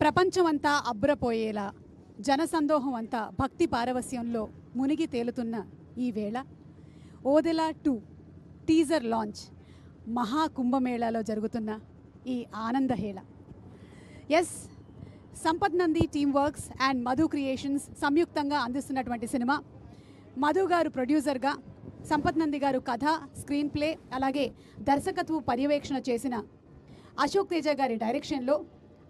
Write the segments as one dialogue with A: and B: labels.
A: ప్రపంచమంతా అబ్బురపోయేలా జనసందోహం అంతా భక్తి పారవస్యంలో మునిగి తేలుతున్న ఈ వేళ ఓదెలా 2 టీజర్ లాంచ్ మహాకుంభమేళాలో జరుగుతున్న ఈ ఆనందహేళ. Yes, Sampath Nandi Team Works and Madhu Creations సంయుక్తంగా అందిస్తున్నటువంటి సినిమా. మధు గారు ప్రొడ్యూసర్గా, సంపత్ నంది గారు కథ, స్క్రీన్ ప్లే అలాగే దర్శకత్వ పర్యవేక్షణ చేసిన అశోక్ తేజ గారి డైరెక్షన్లో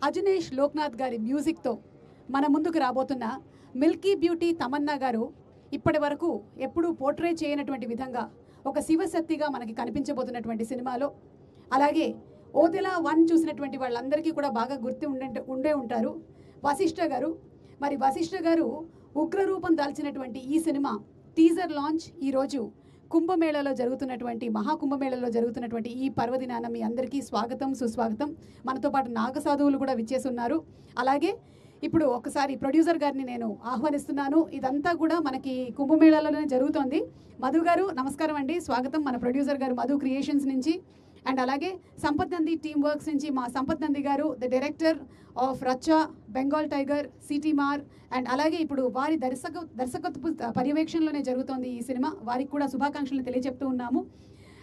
A: అజనీష్ లోక్నాథ్ గారి మ్యూజిక్తో మన ముందుకు రాబోతున్న మిల్కీ బ్యూటీ తమన్నా గారు ఇప్పటి వరకు ఎప్పుడూ పోర్ట్రే చేయనటువంటి విధంగా ఒక శివశక్తిగా మనకి కనిపించబోతున్నటువంటి సినిమాలో, అలాగే ఓదెలా 1 చూసినటువంటి వాళ్ళందరికీ కూడా బాగా ఉండే ఉంటారు వశిష్ఠ గారు. మరి వశిష్ఠ గారు ఉగ్రరూపం దాల్చినటువంటి ఈ సినిమా టీజర్ లాంచ్ ఈరోజు కుంభమేళలో జరుగుతున్నటువంటి మహాకుంభమేళలో జరుగుతున్నటువంటి ఈ పర్వదినాన మీ అందరికీ స్వాగతం, సుస్వాగతం. మనతో పాటు నాగసాధువులు కూడా విచ్చేసి ఉన్నారు. అలాగే ఇప్పుడు ఒకసారి ప్రొడ్యూసర్ గారిని నేను ఆహ్వానిస్తున్నాను. ఇదంతా కూడా మనకి కుంభమేళాలోనే జరుగుతోంది. మధు గారు నమస్కారం అండి, స్వాగతం. మన ప్రొడ్యూసర్ గారు మధు క్రియేషన్స్ నుంచి, అండ్ అలాగే సంపత్ నంది టీమ్ వర్క్స్ నుంచి మా సంపత్ నంది గారు, the director of Racha, Bengal Tiger, Seetimaarr, and అలాగే ఇప్పుడు వారి దర్శకత్వ పర్యవేక్షణలోనే జరుగుతోంది ఈ సినిమా. వారికి కూడా శుభాకాంక్షలు తెలియజెప్తూ ఉన్నాము.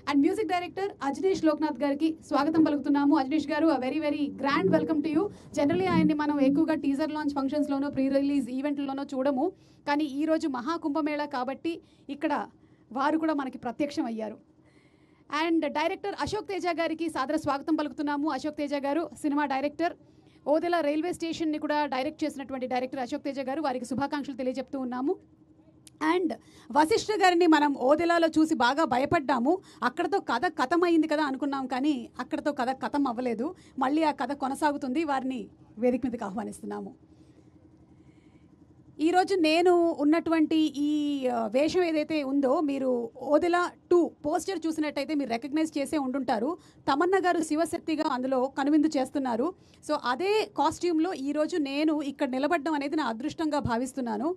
A: And music director Ajaneesh Loknath గారికి స్వాగతం పలుకుతున్నాము. అజనీష్ గారు, very very grand welcome to you. Generally ఆయన్ని మనం ఎక్కువగా టీజర్ లాంచ్ ఫంక్షన్స్లోనో, ప్రీ రిలీజ్ ఈవెంట్లలోనో చూడము, కానీ ఈరోజు మహాకుంభమేళ కాబట్టి ఇక్కడ వారు కూడా మనకి ప్రత్యక్షం అయ్యారు. అండ్ డైరెక్టర్ అశోక్ తేజ గారికి సాదర స్వాగతం పలుకుతున్నాము. అశోక్ తేజ గారు సినిమా డైరెక్టర్, ఓదెలా రైల్వే స్టేషన్ని కూడా డైరెక్ట్ చేసినటువంటి డైరెక్టర్ అశోక్ తేజ గారు, వారికి శుభాకాంక్షలు తెలియజెప్తూ ఉన్నాము. అండ్ వశిష్ఠ గారిని మనం ఓదెలాలో చూసి బాగా భయపడ్డాము. అక్కడతో కథ కథమైంది కదా అనుకున్నాం, కానీ అక్కడతో కథ కథం అవ్వలేదు. మళ్ళీ ఆ కథ కొనసాగుతుంది. వారిని వేదిక మీదకి ఆహ్వానిస్తున్నాము. ఈరోజు నేను ఉన్నటువంటి ఈ వేషం ఏదైతే ఉందో, మీరు ఓదెలా 2 పోస్టర్ చూసినట్టయితే మీరు రికగ్నైజ్ చేసే ఉండుంటారు. తమన్నా గారు శివశక్తిగా అందులో కనువిందు చేస్తున్నారు. సో అదే కాస్ట్యూమ్లో ఈరోజు నేను ఇక్కడ నిలబడడం అనేది నా అదృష్టంగా భావిస్తున్నాను.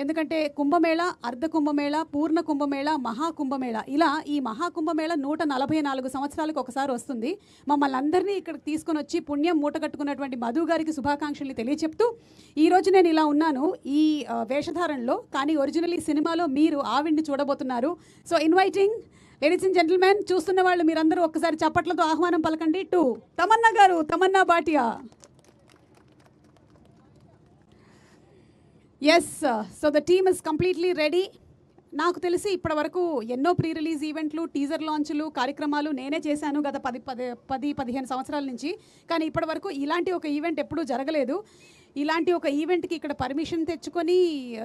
A: ఎందుకంటే కుంభమేళ, అర్ధ కుంభమేళ, పూర్ణ కుంభమేళ, మహాకుంభమేళ, ఇలా ఈ మహాకుంభమేళ 144 సంవత్సరాలకు ఒకసారి వస్తుంది. మమ్మల్ని అందరినీ ఇక్కడికి తీసుకొని వచ్చి పుణ్యం మూటగట్టుకున్నటువంటి మధు గారికి శుభాకాంక్షలు తెలియచెప్తూ, ఈరోజు నేను ఇలా ఉన్నాను ఈ వేషధారణలో, కానీ ఒరిజినల్ ఈ సినిమాలో మీరు ఆవిడ్ని చూడబోతున్నారు. So inviting ladies and gentlemen, చూస్తున్న వాళ్ళు మీరందరూ ఒక్కసారి చప్పట్లతో ఆహ్వానం పలకండి to Tamannaah garu, Tamannaah Bhatia. Yes, so the team is completely ready. నాకు తెలిసి ఇప్పటి వరకు ఎన్నో ప్రీ రిలీజ్ ఈవెంట్లు, టీజర్ లాంచ్లు, కార్యక్రమాలు నేనే చేశాను గత 10-15 సంవత్సరాల నుంచి. కానీ ఇప్పటి వరకు ఇలాంటి ఒక ఈవెంట్ ఎప్పుడూ జరగలేదు. ఇలాంటి ఒక ఈవెంట్కి ఇక్కడ పర్మిషన్ తెచ్చుకొని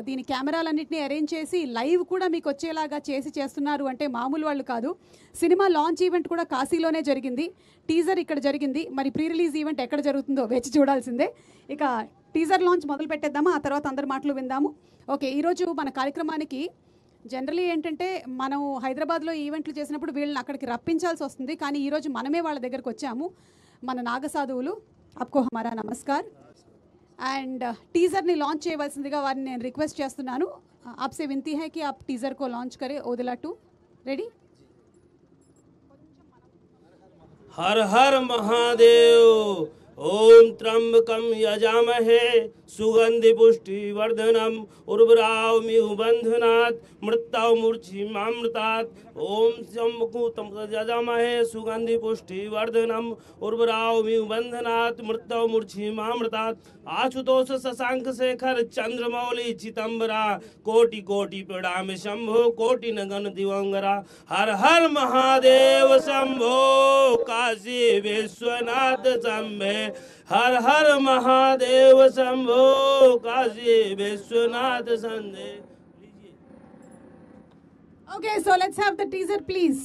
A: దీని కెమెరాలన్నింటినీ అరేంజ్ చేసి లైవ్ కూడా మీకు వచ్చేలాగా చేస్తున్నారు అంటే మామూలు వాళ్ళు కాదు. సినిమా లాంచ్ ఈవెంట్ కూడా కాశీలోనే జరిగింది, టీజర్ ఇక్కడ జరిగింది. మరి ప్రీ రిలీజ్ ఈవెంట్ ఎక్కడ జరుగుతుందో వేచి చూడాల్సిందే. ఇక టీజర్ లాంచ్ మొదలు పెట్టేద్దామా, ఆ తర్వాత అందరి మాటలు విందాము. ఓకే, ఈరోజు మన కార్యక్రమానికి జనరలీ ఏంటంటే మనం హైదరాబాద్లో ఈవెంట్లు చేసినప్పుడు వీళ్ళని అక్కడికి రప్పించాల్సి వస్తుంది, కానీ ఈరోజు మనమే వాళ్ళ దగ్గరకు వచ్చాము. మన నాగసాధువులు, అప్కో హమారా నమస్కార్. అండ్ టీజర్ని లాంచ్ చేయవలసిందిగా వారిని నేను రిక్వెస్ట్ చేస్తున్నాను. ఆప్సే వింతీ హై కి ఆప్ టీజర్ కో లాంచ్ కరే. ఓదెలా 2 రెడీ.
B: हर हर महादेव। ओम त्र्यंबकं यजामहे सुगंधि पुष्टि वर्धनम उर्वरावमिव बंधनात् मृत्युं मूर्छिमामृतात्। ओम त्र्यंबकं यजामहे सुगंधि पुष्टि वर्धनम उर्वरावमिव बंधनात् मृत्युं मूर्छिमामृतात्। आशुतोष शशांक शेखर चंद्रमौली चिदंबरा कोटि कोटि प्रणाम शंभो कोटि नगन दिवंगरा। हर हर महादेव शंभो काशी विश्वनाथ शंभे। हर हर Mahadev Shambho Kashi Vishwanath शंभे।
A: Okay, so let's have the teaser please.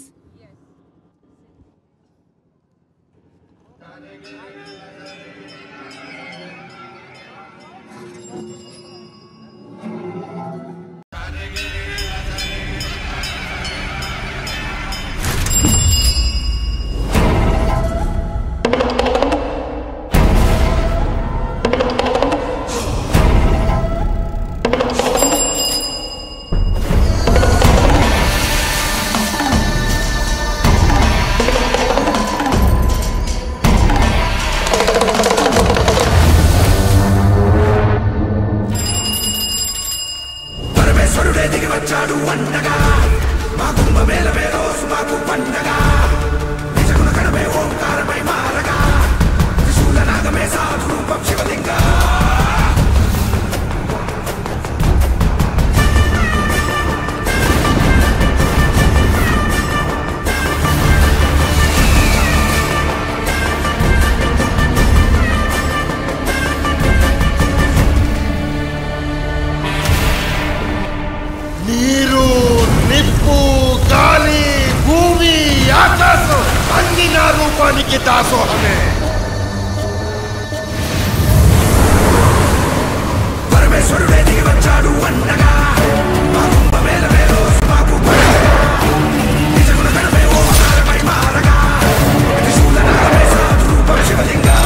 C: కి దాసోహమే పరమేశ్వరుడే దిగి వచ్చాడు అండగా మా కుంభమేళ మేలో మాకు నిజగుణ గణమే ఓ మహారమై మారగా త్రిశూలనామే సాధురూపం శివలింగా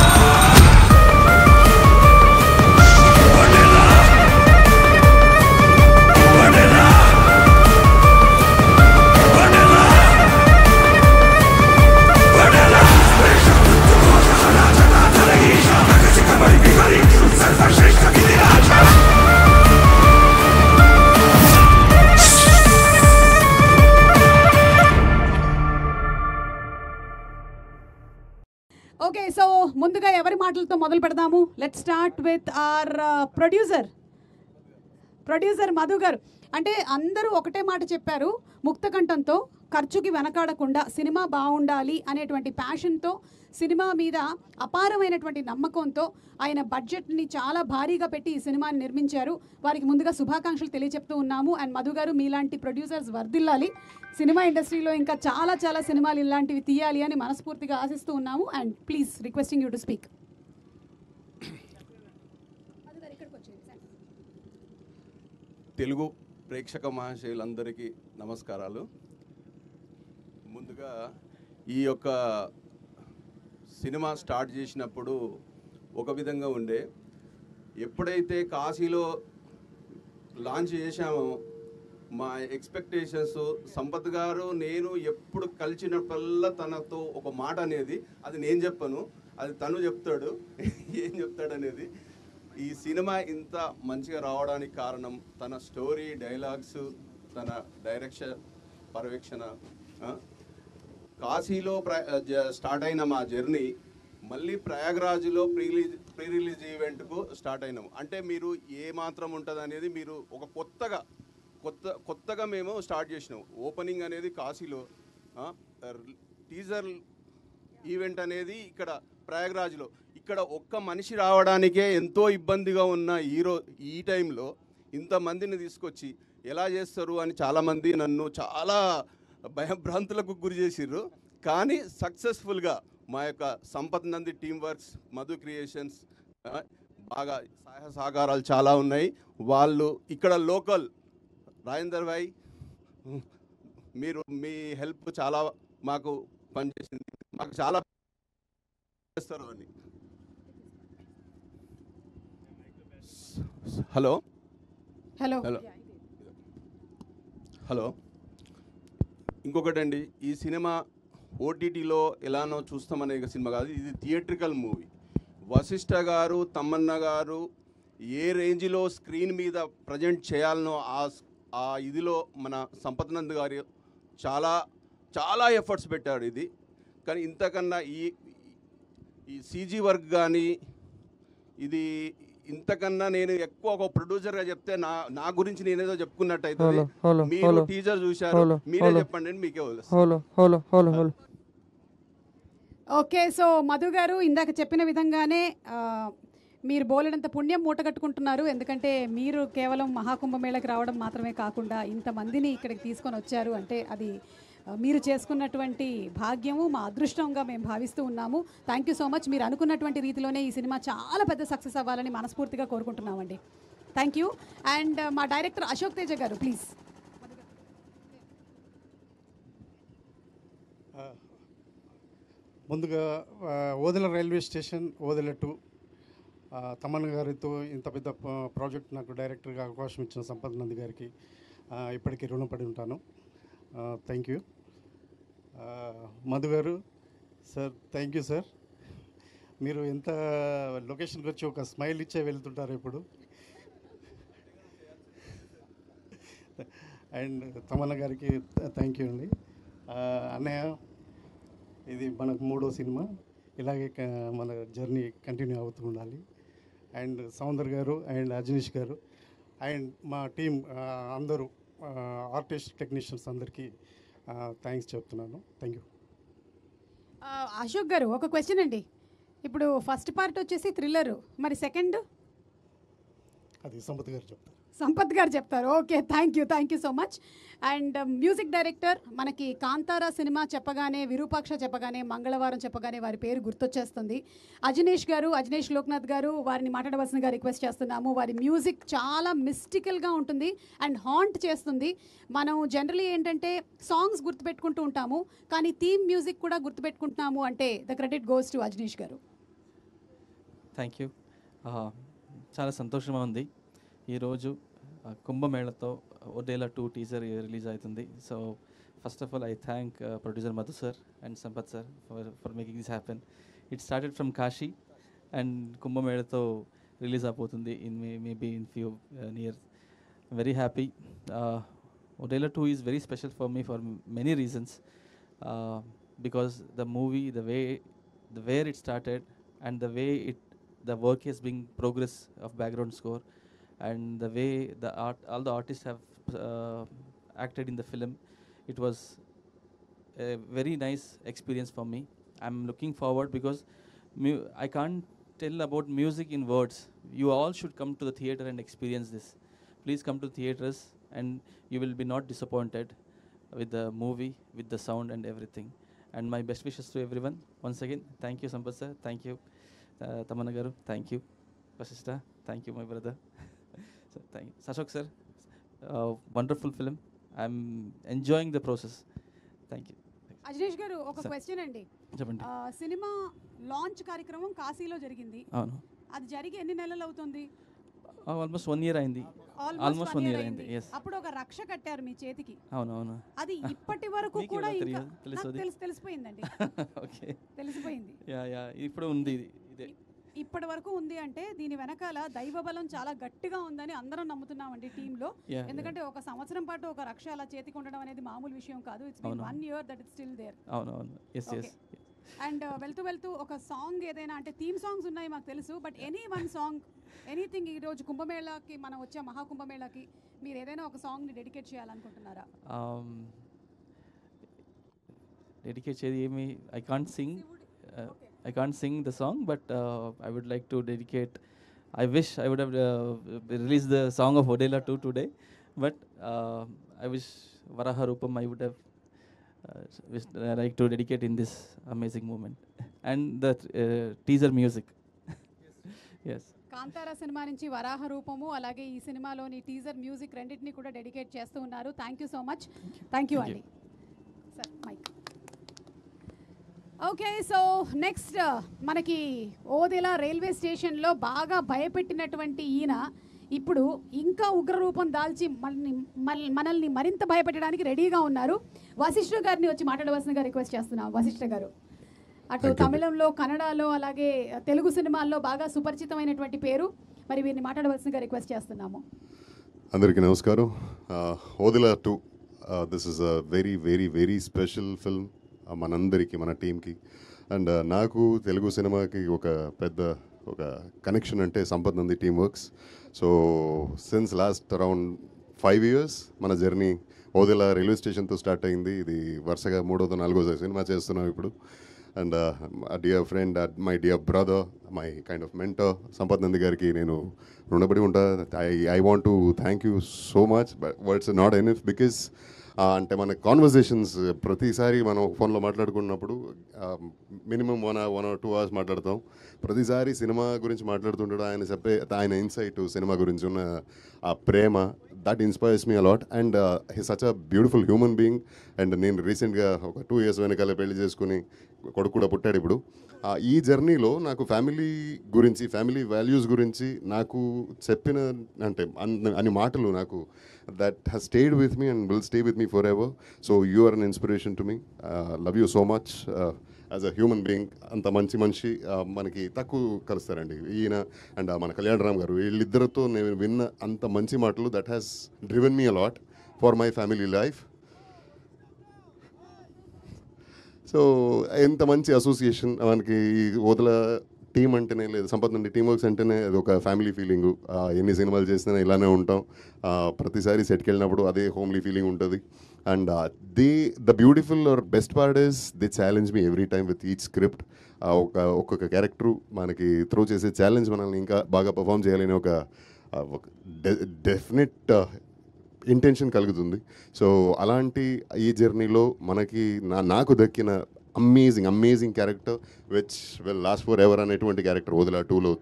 A: ఓకే, సో ముందుగా ఎవరి మాటలతో మొదలు పెడదాము? Let's start with our producer Madhu garu. అంటే అందరూ ఒకటే మాట చెప్పారు, ముక్తకంఠంతో, ఖర్చుకి వెనకాడకుండా సినిమా బాగుండాలి అనేటువంటి ప్యాషన్తో, సినిమా మీద అపారమైనటువంటి నమ్మకంతో ఆయన బడ్జెట్ని చాలా భారీగా పెట్టి ఈ సినిమాని నిర్మించారు. వారికి ముందుగా శుభాకాంక్షలు తెలియచెప్తూ ఉన్నాము. అండ్ మధు గారు, మీలాంటి ప్రొడ్యూసర్స్ వర్ధిల్లాలి, సినిమా ఇండస్ట్రీలో ఇంకా చాలా చాలా సినిమాలు ఇలాంటివి తీయాలి అని మనస్ఫూర్తిగా ఆశిస్తూ ఉన్నాము. And please requesting you to speak.
D: Telugu ప్రేక్షక మహాశయులందరికీ నమస్కారాలు. ముందుగా ఈ యొక్క సినిమా స్టార్ట్ చేసినప్పుడు ఒక విధంగా ఉండే, ఎప్పుడైతే కాశీలో లాంచ్ చేశామో మా ఎక్స్పెక్టేషన్స్, సంపత్ గారు నేను ఎప్పుడు కలిసినప్పుడల్లా తనతో ఒక మాట అనేది, అది నేను చెప్పను, అది తను చెప్తాడు ఏం చెప్తాడనేది. ఈ సినిమా ఇంత మంచిగా రావడానికి కారణం తన స్టోరీ, డైలాగ్స్, తన డైరెక్షన్, పర్యవేక్షణ. కాశీలో స్టార్ట్ అయిన మా జర్నీ మళ్ళీ ప్రయాగ్రాజ్లో ప్రీ రిలీజ్ ఈవెంట్కు స్టార్ట్ అయినాము. అంటే మీరు ఏ మాత్రం ఉంటుంది అనేది మీరు ఒక కొత్తగా మేము స్టార్ట్ చేసినాం. ఓపెనింగ్ అనేది కాశీలో, టీజర్ ఈవెంట్ అనేది ఇక్కడ ప్రయాగ్రాజ్లో. ఇక్కడ ఒక్క మనిషి రావడానికే ఎంతో ఇబ్బందిగా ఉన్న ఈ టైంలో ఇంతమందిని తీసుకొచ్చి ఎలా చేస్తారు అని చాలామంది నన్ను చాలా భయభ్రాంతులకు గురి చేసిర్రు. కానీ సక్సెస్ఫుల్గా మా యొక్క Sampath Nandi Team works, Madhu creations బాగా సహాయ సహకారాలు చాలా ఉన్నాయి. వాళ్ళు ఇక్కడ లోకల్ రాజేందర్ భాయ్, మీరు మీ హెల్ప్ చాలా మాకు పనిచేసింది, మాకు చాలా చేస్తారు అని. హలో
A: హలో
D: హలో హలో ఇంకొకటండి, ఈ సినిమా ఓటీటీలో ఎలానో చూస్తామనే సినిమా కాదు, ఇది థియేట్రికల్ మూవీ. వశిష్ఠ గారు, తమ్మన్న గారు ఏ రేంజ్లో స్క్రీన్ మీద ప్రజెంట్ చేయాలనో ఆ ఇదిలో మన సంపత్ నంద్ గారు చాలా చాలా ఎఫర్ట్స్ పెట్టాడు ఇది. కానీ ఇంతకన్నా ఈ సీజీ వర్క్ కానీ ఇది ఇంతకన్నా నేను ఎక్కువ ఒక ప్రొడ్యూసర్గా చెప్తే నా గురించి నేనేదో చెప్పుకున్నట్టు అవుతుంది. మీరు టీజర్ చూశారు, మీరే చెప్పండి, మీకే వదిలేస్తాను.
A: ఓకే, సో మధు గారు ఇందాక చెప్పిన విధంగానే మీరు బోలెడంత పుణ్యం మూటగట్టుకుంటున్నారు. ఎందుకంటే మీరు కేవలం మహాకుంభమేళకి రావడం మాత్రమే కాకుండా ఇంతమందిని ఇక్కడికి తీసుకొని వచ్చారు అంటే అది మీరు చేసుకున్నటువంటి భాగ్యము, మా అదృష్టంగా మేము భావిస్తూ ఉన్నాము. Thank you so much. మీరు అనుకున్నటువంటి రీతిలోనే ఈ సినిమా చాలా పెద్ద సక్సెస్ అవ్వాలని మనస్ఫూర్తిగా కోరుకుంటున్నామండి. Thank you. అండ్ మా డైరెక్టర్ అశోక్ తేజ గారు, ప్లీజ్.
E: ముందుగా ఓదెల రైల్వే స్టేషన్, ఓదెల 2 తమన్ గారితో ఇంత పెద్ద ప్రాజెక్ట్ నాకు డైరెక్టర్గా అవకాశం ఇచ్చిన సంపత్ నంది గారికి ఇప్పటికీ రుణపడి ఉంటాను. Thank you. మధు గారు సార్, థ్యాంక్ యూ సార్. మీరు ఎంత లొకేషన్కి వచ్చి ఒక స్మైల్ ఇచ్చే వెళ్తుంటారు ఇప్పుడు. అండ్ తమన్న గారికి థ్యాంక్ యూ అండి. అన్నయ్య, ఇది మనకు 3వ సినిమా, ఇలాగే మన జర్నీ కంటిన్యూ అవుతూ ఉండాలి. అండ్ సౌందర్ గారు అండ్ అజనీష్ గారు అండ్ మా టీం అందరూ ఆర్టిస్ట్, టెక్నీషియన్స్ అందరికీ థ్యాంక్స్ చెప్తున్నాను. Thank you.
A: అశోక్ గారు, ఒక క్వశ్చన్ అండి. ఇప్పుడు ఫస్ట్ పార్ట్ వచ్చేసి థ్రిల్లరు, మరి సెకండ్?
E: అది సంపత్ గారు చెప్తారు.
A: సంపత్ గారు చెప్తారు. Okay, thank you so much. And music director, మనకి కాంతారా సినిమా చెప్పగానే, విరూపాక్ష చెప్పగానే, మంగళవారం చెప్పగానే వారి పేరు గుర్తొచ్చేస్తుంది. అజనీష్ లోక్నాథ్ గారు, వారిని మాట్లాడవలసిందిగా రిక్వెస్ట్ చేస్తున్నాము. వారి మ్యూజిక్ చాలా మిస్టికల్గా ఉంటుంది అండ్ హాంట్ చేస్తుంది. మనం జనరలీ ఏంటంటే సాంగ్స్ గుర్తుపెట్టుకుంటూ ఉంటాము, కానీ థీమ్ మ్యూజిక్ కూడా గుర్తుపెట్టుకుంటున్నాము అంటే the credit goes to Ajaneesh గారు.
F: Thank you. చాలా సంతోషంగా ఉంది. ఈరోజు కుంభమేళతో ఒడేలా 2 టీజర్ రిలీజ్ అవుతుంది. So first of all I thank producer Madhu sir and Sampath sir for making this happen. It started from Kashi and కుంభమేళతో రిలీజ్ అయిపోతుంది maybe in few years. Very happy. Odela 2 is very special for me for many reasons, because the movie, the where it started and the way the work is being progress of background score and the way all the artists have acted in the film, it was a very nice experience for me. I'm looking forward because I can't tell about music in words. You all should come to the theater and experience this. Please come to theaters and you will be not disappointed with the movie, with the sound and everything. And my best wishes to everyone. Once again, thank you Sampath sir, thank you Tamanna garu, thank you Vasishta, thank you my brother. So thank you Sashok sir, wonderful film. I'm enjoying the process. Thank you.
A: Ajaneesh గారు, ఒక question అండి.
F: చెప్పండి.
A: Cinema launch కార్యక్రమం కాశీలో జరిగింది.
F: అవును.
A: అది జరిగి ఎన్ని నెలలు అవుతుంది?
F: ఆల్మోస్ట్ 1 year అయింది. ఆల్మోస్ట్ 1 year అయింది. yes.
A: అప్పుడు ఒక రక్ష కట్టారు మీ చేతికి.
F: అవును.
A: అది ఇప్పటి వరకు కూడా ఇంకా
F: తెలుసు.
A: తెలిసిపోయిందండి.
F: ఓకే,
A: తెలిసిపోయింది.
F: యా ఇప్పుడు ఉంది ఇదే.
A: ఇప్పటి వరకు ఉంది అంటే దీని వెనకాల దైవ బలం చాలా గట్టిగా ఉందని అందరం నమ్ముతున్నామండి టీంలో. ఎందుకంటే 1 సంవత్సరం పాటు ఒక రక్ష అలా చేతికి ఉండడం అనేది మామూలు విషయం కాదు. It's been 1 year that it's still there.
F: అవును. yes.
A: అండ్ వెళ్తూ ఒక సాంగ్ ఏదైనా, అంటే థీమ్ సాంగ్స్ ఉన్నాయి మాకు తెలుసు, but any one song, anything, ఈ రోజు కుంభమేళాకి మనం వచ్చే మహాకుంభమేళాకి మీరు ఏదైనా ఒక సాంగ్ని డెడికేట్ చేయాలనుకుంటున్నారా?
F: డెడికేట్ చేది ఏమి, I can't sing the song, but I would like to dedicate. I wish I would have released the song of Odela 2 today, but I wish Varaha Rupam I would have like to dedicate in this amazing moment. And the teaser music. Yes.
A: Kantara cinema నుంచి వరాహ రూపము, అలాగే ఈ సినిమాలోని teaser music రెండింటిని కూడా dedicate చేస్తూ ఉన్నారు. Thank you so much. Thank you అండి. Sir mike. Okay, so next మనకి ఓదెలా రైల్వే స్టేషన్లో బాగా భయపెట్టినటువంటి ఈయన ఇప్పుడు ఇంకా ఉగ్రరూపం దాల్చి మనల్ని మరింత భయపెట్టడానికి రెడీగా ఉన్నారు. వశిష్ఠ గారిని వచ్చి మాట్లాడవలసిందిగా రిక్వెస్ట్ చేస్తున్నాం. వశిష్ఠ గారు, అటు తమిళంలో, కన్నడలో, అలాగే తెలుగు సినిమాల్లో బాగా సుపరిచితమైనటువంటి పేరు, మరి వీరిని మాట్లాడవలసిందిగా రిక్వెస్ట్ చేస్తున్నాము.
G: అందరికీ నమస్కారం. Odela 2 this is a very very very special film మనందరికీ, మన టీంకి. అండ్ నాకు తెలుగు సినిమాకి ఒక కనెక్షన్ అంటే Sampath Nandi Team works. So since last around 5 years మన జర్నీ ఓదెలా రైల్వే స్టేషన్తో స్టార్ట్ అయింది. ఇది వరుసగా 3వ 4వ సినిమా చేస్తున్నాం ఇప్పుడు. And dear friend, my dear brother, my kind of mentor Sampath Nandi గారికి నేను రుణపడి ఉంటా. I want to thank you so much, but words not enough. Because అంటే మన కాన్వర్జేషన్స్ ప్రతిసారి మనం ఫోన్లో మాట్లాడుకున్నప్పుడు మినిమం 1 or 2 hours మాట్లాడతాం. ప్రతిసారి సినిమా గురించి మాట్లాడుతుంటాడు. ఆయన ఇన్సైట్ సినిమా గురించి ఉన్న ఆ ప్రేమ, that inspires me a lot. And he such a beautiful human being. అండ్ నేను రీసెంట్గా ఒక 2 years వెనకాల పెళ్లి చేసుకుని కొడుకు కూడా పుట్టాడు ఇప్పుడు. ఈ జర్నీలో నాకు ఫ్యామిలీ గురించి, ఫ్యామిలీ వాల్యూస్ గురించి నాకు చెప్పిన అంటే అన్ని మాటలు నాకు that has stayed with me and will stay with me forever. So you are an inspiration to me. Love you so much as a human being. అంత మంచి మనిషి మనకి తక్కువ కలుస్తారండి ఈయన అండ్ మన కళ్యాణ్ రామ్ గారు. వీళ్ళిద్దరితో నేను విన్న అంత మంచి మాటలు that has driven me a lot for my family life. So ఎంత మంచి అసోసియేషన్ మనకి ఈ ఓదెలా టీమ్ అంటేనే, లేదు సంపత్ నుండి టీమ్ వర్క్స్ అంటేనే అది ఒక ఫ్యామిలీ ఫీలింగు. ఎన్ని సినిమాలు చేసినా ఇలానే ఉంటాం. ప్రతిసారి సెట్కి వెళ్ళినప్పుడు అదే హోమ్లీ ఫీలింగ్ ఉంటుంది. And the beautiful or best part is they challenge me every time with each script. ఒక్కొక్క క్యారెక్టరు మనకి త్రో చేసే ఛాలెంజ్ మనల్ని ఇంకా బాగా పర్ఫామ్ చేయాలని ఒక డెఫినెట్ ఇంటెన్షన్ కలుగుతుంది. సో అలాంటి ఈ జర్నీలో మనకి నాకు దక్కిన amazing character which will last for ever అనేటువంటి క్యారెక్టర్ ఓదెలా 2లో.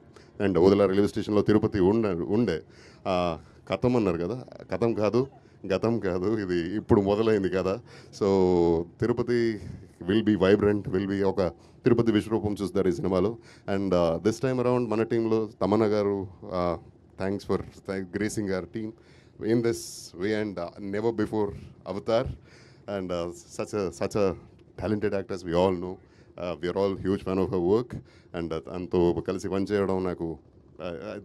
G: అండ్ ఓదెలా రైల్వే స్టేషన్లో తిరుపతి ఉండే కథం అన్నారు కదా, కథం కాదు గతం కాదు, ఇది ఇప్పుడు మొదలైంది కదా. So Tirupati will be vibrant, will be ఒక తిరుపతి విశ్వరూపం చూస్తారు ఈ సినిమాలో. అండ్ దిస్ టైమ్ అరౌండ్ మన టీంలో తమన్నా గారు, thanks for gracing our team in this way and never before Avatar, and such a talented actress we all know. We are all huge fan of her work, and anto kalisi pan cheyadam naku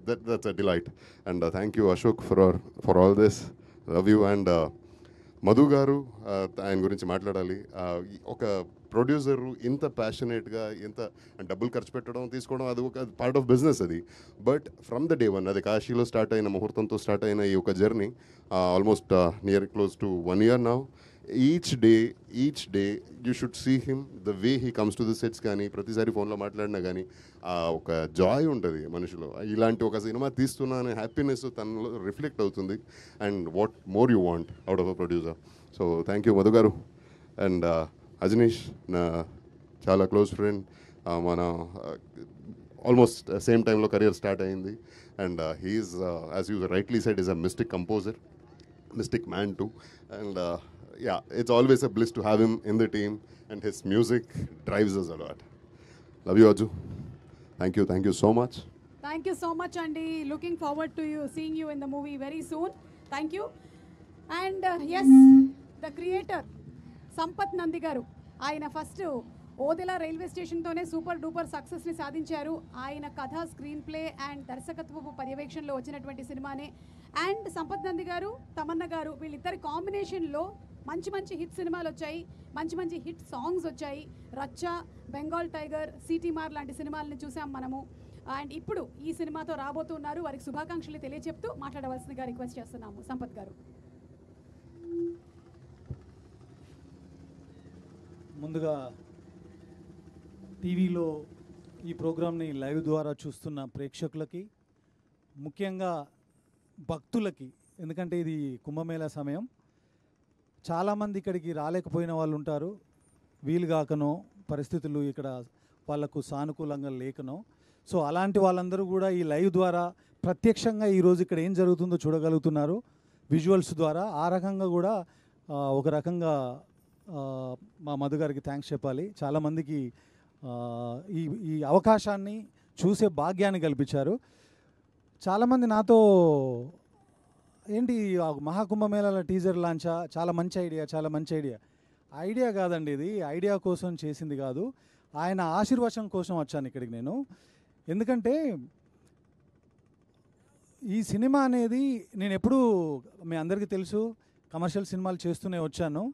G: that's a delight. And thank you Ashok for all this. Love you. And Madhu గారు, ఆయన గురించి మాట్లాడాలి. ఒక producer ఇంత ప్యాషనేట్గా ఇంత డబ్బులు ఖర్చు పెట్టడం తీసుకోవడం అది ఒక పార్ట్ ఆఫ్ బిజినెస్ అది. But from the day one, అది కాశీలో స్టార్ట్ అయిన ముహూర్తంతో స్టార్ట్ అయిన ఈ ఒక journey almost near close to 1 year now. Each day you should see him the way he comes to the sets. కానీ ప్రతిసారి ఫోన్లో మాట్లాడినా కానీ ఒక జాయ్ ఉంటుంది మనిషిలో. ఇలాంటి ఒక సినిమా తీస్తున్నా అనే హ్యాపీనెస్ తనలో రిఫ్లెక్ట్ అవుతుంది. And what more you want out of a producer. So thank you Madhu garu. And Ajaneesh, నా చాలా క్లోజ్ ఫ్రెండ్, మన ఆల్మోస్ట్ సేమ్ టైంలో కెరియర్ స్టార్ట్ అయింది. And he's, as you rightly said, is a mystic composer, mystic man too. And yeah, it's always a bliss to have him in the team, and his music drives us a lot. Love you Aju. Thank you so much.
A: Thank you so much Andy. Looking forward to seeing you in the movie very soon. Thank you. And yes, the creator Sampath Nandi గారు, ఆయన first Odela railway స్టేషన్తోనే super duper సక్సెస్ని సాధించారు. ఆయన కథ, screen play and దర్శకత్వపు పర్యవేక్షణలో వచ్చినటువంటి సినిమానే. అండ్ సంపత్ నంది గారు, తమన్నా గారు, వీళ్ళిద్దరి కాంబినేషన్లో మంచి హిట్ సినిమాలు వచ్చాయి, మంచి హిట్ సాంగ్స్ వచ్చాయి. రచ్చ, బెంగాల్ టైగర్, సిటీ మార్ లాంటి సినిమాలని చూసాం మనము. అండ్ ఇప్పుడు ఈ సినిమాతో రాబోతున్నారు. వారికి శుభాకాంక్షలు తెలియజెప్తూ మాట్లాడవలసిందిగా రిక్వెస్ట్ చేస్తున్నాము సంపత్ గారు.
H: ముందుగా టీవీలో ఈ ప్రోగ్రామ్ని లైవ్ ద్వారా చూస్తున్న ప్రేక్షకులకి, ముఖ్యంగా భక్తులకి, ఎందుకంటే ఇది కుంభమేళా సమయం, చాలామంది ఇక్కడికి రాలేకపోయిన వాళ్ళు ఉంటారు, వీలుగాకనో పరిస్థితులు ఇక్కడ వాళ్లకు సానుకూలంగా లేకనో. సో అలాంటి వాళ్ళందరూ కూడా ఈ లైవ్ ద్వారా ప్రత్యక్షంగా ఈరోజు ఇక్కడ ఏం జరుగుతుందో చూడగలుగుతున్నారు విజువల్స్ ద్వారా. ఆ రకంగా కూడా ఒక రకంగా మా మధు గారికి థ్యాంక్స్ చెప్పాలి. చాలామందికి ఈ అవకాశాన్ని చూసే భాగ్యాన్ని కల్పించారు. చాలామంది నాతో ఏంటి మహాకుంభమేళాల టీజర్ లాంచా, చాలా మంచి ఐడియా. ఐడియా కాదండి, ఇది ఐడియా కోసం చేసింది కాదు, ఆయన ఆశీర్వచనం కోసం వచ్చాను ఇక్కడికి నేను. ఎందుకంటే ఈ సినిమా అనేది నేను ఎప్పుడూ, మీ అందరికీ తెలుసు, కమర్షియల్ సినిమాలు చేస్తూనే వచ్చాను.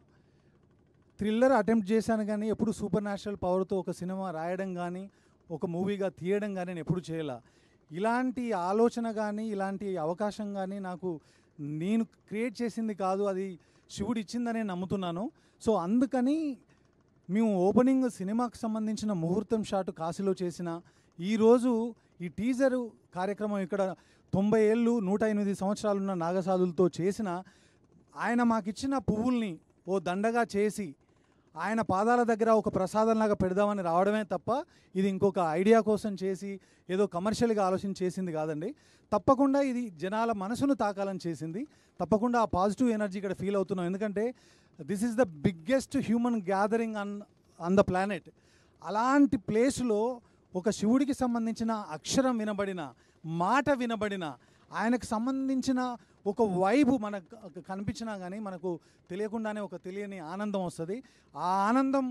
H: థ్రిల్లర్ అటెంప్ట్ చేశాను కానీ ఎప్పుడు సూపర్ న్యాచురల్ పవర్తో ఒక సినిమా రాయడం కానీ ఒక మూవీగా తీయడం కానీ నేను ఎప్పుడు చేయలే. ఇలాంటి ఆలోచన కానీ ఇలాంటి అవకాశం కానీ నేను క్రియేట్ చేసింది కాదు, అది శివుడు ఇచ్చిందనే నమ్ముతున్నాను. సో అందుకని మేము ఓపెనింగ్ సినిమాకి సంబంధించిన ముహూర్తం షాట్ కాశీలో చేసిన, ఈరోజు ఈ టీజరు కార్యక్రమం ఇక్కడ 90 ఏళ్ళు 108 సంవత్సరాలున్న నాగసాధులతో చేసిన, ఆయన మాకిచ్చిన పువ్వుల్ని ఓ దండగా చేసి ఆయన పాదాల దగ్గర ఒక ప్రసాదంలాగా పెడదామని రావడమే తప్ప ఇది ఇంకొక ఐడియా కోసం చేసి ఏదో కమర్షియల్గా ఆలోచన చేసింది కాదండి. తప్పకుండా ఇది జనాల మనసును తాకాలని చేసింది. తప్పకుండా ఆ పాజిటివ్ ఎనర్జీ ఇక్కడ ఫీల్ అవుతున్నాం. ఎందుకంటే this is the biggest human gathering on the planet. అలాంటి ప్లేస్లో ఒక శివుడికి సంబంధించిన అక్షరం వినబడిన, మాట వినబడిన, ఆయనకు సంబంధించిన ఒక వైబు మనకు కనిపించినా కానీ మనకు తెలియకుండానే ఒక తెలియని ఆనందం వస్తుంది. ఆ ఆనందం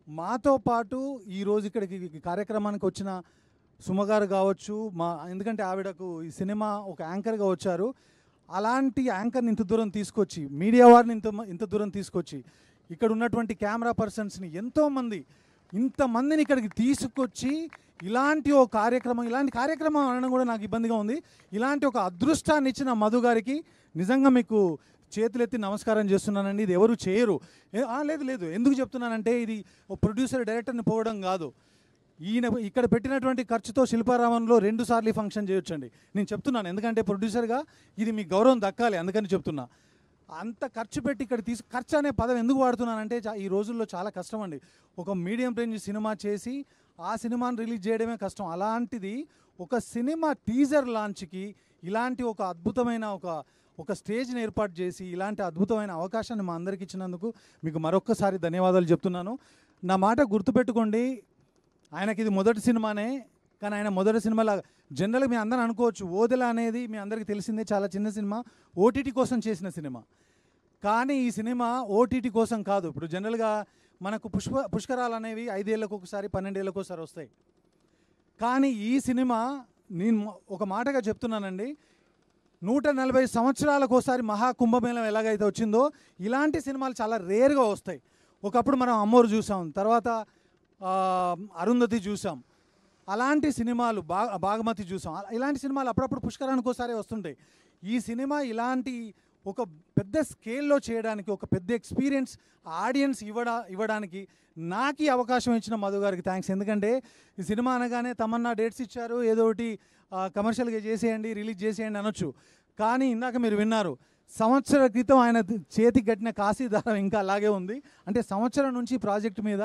H: మాతో పాటు ఈరోజు ఇక్కడికి కార్యక్రమానికి వచ్చిన సుమగారు కావచ్చు, ఎందుకంటే ఆవిడకు ఈ సినిమా ఒక యాంకర్గా వచ్చారు. అలాంటి యాంకర్ని ఇంత దూరం తీసుకొచ్చి, మీడియా వారిని ఇంత దూరం తీసుకొచ్చి, ఇక్కడ ఉన్నటువంటి కెమెరా పర్సన్స్ని ఇంతమందిని ఇక్కడికి తీసుకొచ్చి ఇలాంటి కార్యక్రమం అనడం కూడా నాకు ఇబ్బందిగా ఉంది. ఇలాంటి ఒక అదృష్టాన్ని ఇచ్చిన మధు గారికి నిజంగా మీకు చేతులెత్తి నమస్కారం చేస్తున్నానండి. ఇది ఎవరు చేయరు. లేదు ఎందుకు చెప్తున్నానంటే ఇది ఒక ప్రొడ్యూసర్ డైరెక్టర్ని పోవడం కాదు. ఈయన ఇక్కడ పెట్టినటువంటి ఖర్చుతో శిల్పారామంలో 2 సార్లు ఫంక్షన్ చేయొచ్చండి. నేను చెప్తున్నాను ఎందుకంటే ప్రొడ్యూసర్గా ఇది మీకు గౌరవం దక్కాలి, అందుకని చెప్తున్నా. అంత ఖర్చు పెట్టి ఇక్కడ ఖర్చు అనే పదం ఎందుకు వాడుతున్నానంటే ఈ రోజుల్లో చాలా కష్టం అండి. ఒక మీడియం రేంజ్ సినిమా చేసి ఆ సినిమాని రిలీజ్ చేయడమే కష్టం. అలాంటిది ఒక సినిమా టీజర్ లాంచ్కి ఇలాంటి ఒక అద్భుతమైన ఒక స్టేజ్ని ఏర్పాటు చేసి ఇలాంటి అద్భుతమైన అవకాశాన్ని మా అందరికి ఇచ్చినందుకు మీకు మరొక్కసారి ధన్యవాదాలు చెప్తున్నాను. నా మాట గుర్తుపెట్టుకోండి, ఆయనకి ఇది మొదటి సినిమానే, కానీ ఆయన మొదటి సినిమాలా జనరల్గా మీ అందరూ అనుకోవచ్చు ఓదెల అనేది మీ అందరికీ తెలిసిందే చాలా చిన్న సినిమా, ఓటీటీ కోసం చేసిన సినిమా. కానీ ఈ సినిమా ఓటీటీ కోసం కాదు. ఇప్పుడు జనరల్గా మనకు పుష్కరాలు అనేవి 5 ఏళ్ళకు ఒకసారి 12 ఏళ్ళకు ఒకసారి వస్తాయి. కానీ ఈ సినిమా నేను ఒక మాటగా చెప్తున్నానండి, 140 సంవత్సరాలకు ఒకసారి మహాకుంభమేళం ఎలాగైతే వచ్చిందో ఇలాంటి సినిమాలు చాలా రేర్గా వస్తాయి. ఒకప్పుడు మనం అమ్మోరు చూసాం, తర్వాత అరుంధతి చూసాం, అలాంటి సినిమాలు బాగమతి చూసాం. ఇలాంటి సినిమాలు అప్పుడప్పుడు పుష్కరానికి ఒకసారి వస్తుంటాయి. ఈ సినిమా ఇలాంటి ఒక పెద్ద స్కేల్లో చేయడానికి, ఒక పెద్ద ఎక్స్పీరియన్స్ ఆడియన్స్ ఇవ్వడానికి నాకు ఈ అవకాశం ఇచ్చిన మధు గారికి థ్యాంక్స్. ఎందుకంటే ఈ సినిమా అనగానే తమన్నా డేట్స్ ఇచ్చారు, ఏదో ఒకటి కమర్షియల్గా చేసేయండి, రిలీజ్ చేసేయండి అనొచ్చు. కానీ ఇందాక మీరు విన్నారు, సంవత్సరం క్రితం ఆయన చేతికి కట్టిన కాశీదారం ఇంకా అలాగే ఉంది. అంటే సంవత్సరం నుంచి ప్రాజెక్ట్ మీద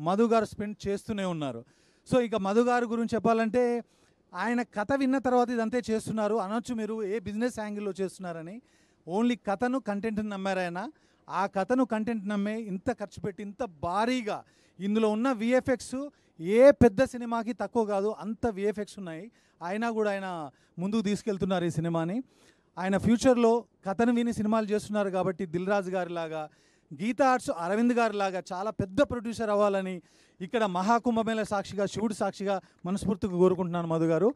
H: మధు గారు స్పెండ్ చేస్తూనే ఉన్నారు. సో ఇక మధు గారి గురించి చెప్పాలంటే ఆయన కథ విన్న తర్వాత ఇదంతే చేస్తున్నారు అనొచ్చు మీరు, ఏ బిజినెస్ యాంగిల్లో చేస్తున్నారని. ఓన్లీ కథను కంటెంట్ని నమ్మారు ఆయన. ఆ కథను కంటెంట్ నమ్మే ఇంత ఖర్చు పెట్టి ఇంత భారీగా ఇందులో ఉన్న విఎఫ్ఎక్స్ ఏ పెద్ద సినిమాకి తక్కువ కాదు, అంత విఎఫ్ఎక్స్ ఉన్నాయి. అయినా కూడా ఆయన ముందుకు తీసుకెళ్తున్నారు ఈ సినిమాని. ఆయన ఫ్యూచర్లో కథను విని సినిమాలు చేస్తున్నారు కాబట్టి దిల్ రాజు గారిలాగా, గీతా ఆర్ట్స్ అరవింద్ గారిలాగా చాలా పెద్ద ప్రొడ్యూసర్ అవ్వాలని ఇక్కడ మహాకుంభమేళ సాక్షిగా, శివుడు సాక్షిగా మనస్ఫూర్తిగా కోరుకుంటున్నాను మధు గారు.